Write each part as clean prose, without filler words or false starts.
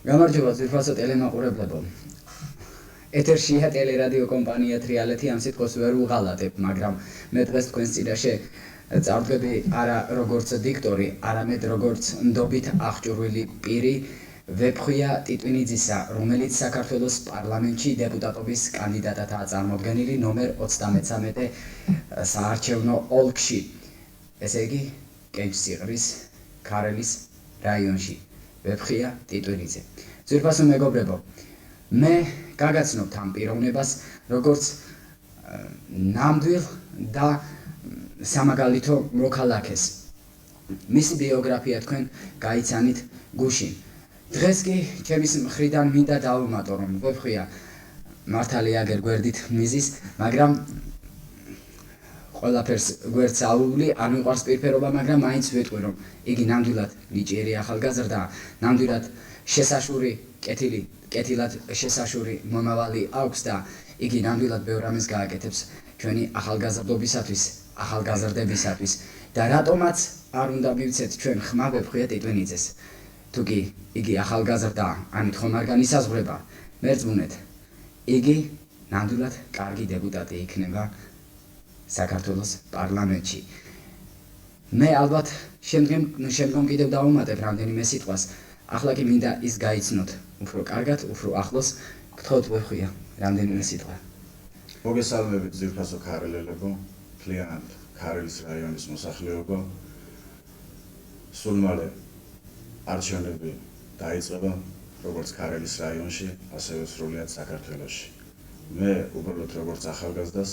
გამარჯობა ძვირფასო ტელემაყურებლებო. ეთერშია ტელერადიო კომპანია თრიალეთი ამ სიტყვას ვერ უღალატებ, მაგრამ მე დღეს თქვენს წინაშე წარდგები არა როგორც დიქტორი, არამედ როგორც ნდობით აღჭურვილი პირი ვეფხვია ტიტვინიძისა, რომელიც საქართველოს პარლამენტში დეპუტატობის კანდიდატადაა წარმოდგენილი ნომერ 33 საარჩევნო ოლქში. ესე იგი, კენჭსიღრის ქარელის რაიონში. ვეფხვია ტიტვინიძე. ძვირფასო მეგობრებო, მე გაგაცნობთ ამ პიროვნებას როგორც ნამდვილ და სამაგალითო მოქალაქეს. მისი ბიოგრაფია თქვენ გაიცანით გუშინ. დღეს კი ჩემის მხრიდან მინდა დავუმატო, რომ ვეფხვია მართალია აგერ გვერდით მიზის, მაგრამ ყველაფერს გვერდს აუვლი, არ მიყვარს პირფერობა, მაგრამ მაინც ვეტყვი, რომ იგი ნამდვილად ნიჭიერი ახალგაზრდა, ნამდვილად შესაშური კეთილად შესაშური მომავალი აქვს და იგი ნამდვილად ბევრ რამეს გააკეთებს ჩვენი ახალგაზრდობისათვის, ახალგაზრდებისათვის და რატომაც არ უნდა მივცეთ ჩვენ ხმა ვეფხვია ტიტვინიძეს. თუ კი იგი ახალგაზრდაა, ამით ხომ არ განისაზღვრება, მერწმუნეთ, იგი ნამდვილად კარგი დეპუტატი იქნება საქართველოს პარლამენტში. მე ალბათ შემდგომ კიდევ დავუმატებ რამდენიმე სიტყვას. ახლა კი მინდა ის გაიცნოთ უფრო კარგად, უფრო ახლოს. გთხოვთ ვეფხვია რამდენიმე სიტყვა. მოგესალმებით ძვირფასო ქარელელებო, მთლიანად ქარელის რაიონის მოსახლეობა. სულ მალე არჩევნები დაიწყება როგორც ქარელის რაიონში, ასევე სრულიად საქართველოში. მე უბრალოდ როგორც ახალგაზრდას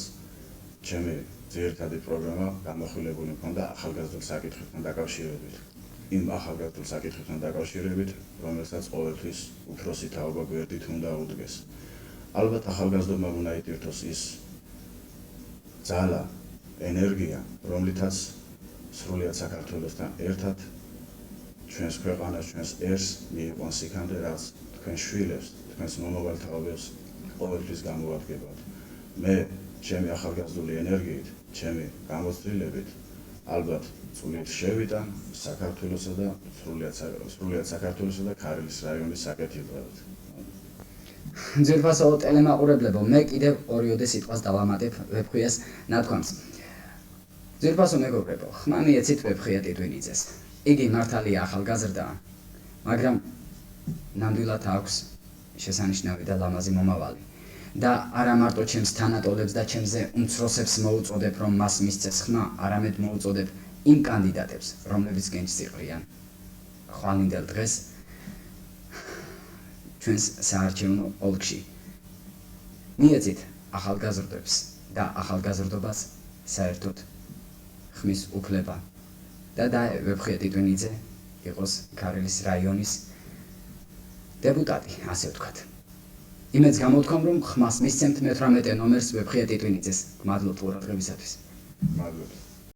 ჩემი ძირითადი პროგრამა გამოხილებული მქონდა ახალგაზრდულ საკითხებთან დაკავშირებით. იმ ახალგაზრდულ საკითხებთან დაკავშირებით, რომელსაც ყოველთვის უფროსი თაობა გვერდით უნდა უდგეს. ალბათ ახალგაზრდობმა უნდა იტვირთოს ის ძალა, ენერგია, რომლითაც სრულიად საქართველოსთან ერთად ჩვენს ქვეყანას, ჩვენს ერს მიიყვანს იქამდე, რაც თქვენ შვილებს, თქვენს მომავალ თაობებს ყოველთვის გამოვადგებათ. მე ჩემი ახალგაზრდული ენერგიით, ჩემი გამოცდილებით ალბათ წვლილით შევიტან საქართველოსა და სრულიად საქართველოსა და ქარელის რაიონის საკეთილდღეოდ. ძვირფასო ტელემაყურებლებო, მე კიდევ ორიოდე სიტყვას დავამატებ ვეფხვიას ნათქვამს. ძვირფასო მეგობრებო, ხმა მიეცით ვეფხვია ტიტვინიძეს. იგი მართალია ახალგაზრდაა, მაგრამ ნამდვილად აქვს შესანიშნავი და ლამაზი მომავალი. და არა მარტო ჩემს თანატოლებს და ჩემზე უმცროსებს მოუწოდებ, რომ მას მისცეს ხმა, არამედ მოუწოდებ იმ კანდიდატებს, რომლებიც კენჭსიღრიან ხვალინდელ დღეს ჩვენს საარჩევნო ოლქში. მიეცით ახალგაზრდებს და ახალგაზრდობას საერთოდ ხმის უფლება და ვეფხვია ტიტვინიძე იყოს ქარელის რაიონის დეპუტატი, ასე ვთქვათ. იმედს გამოვთქვამ, რომ ხმას მისცემთ მე-18 ნომერს ვეფხვია ტიტვინიძეს. მადლობთ ყურადღებისათვის. მადლობთ.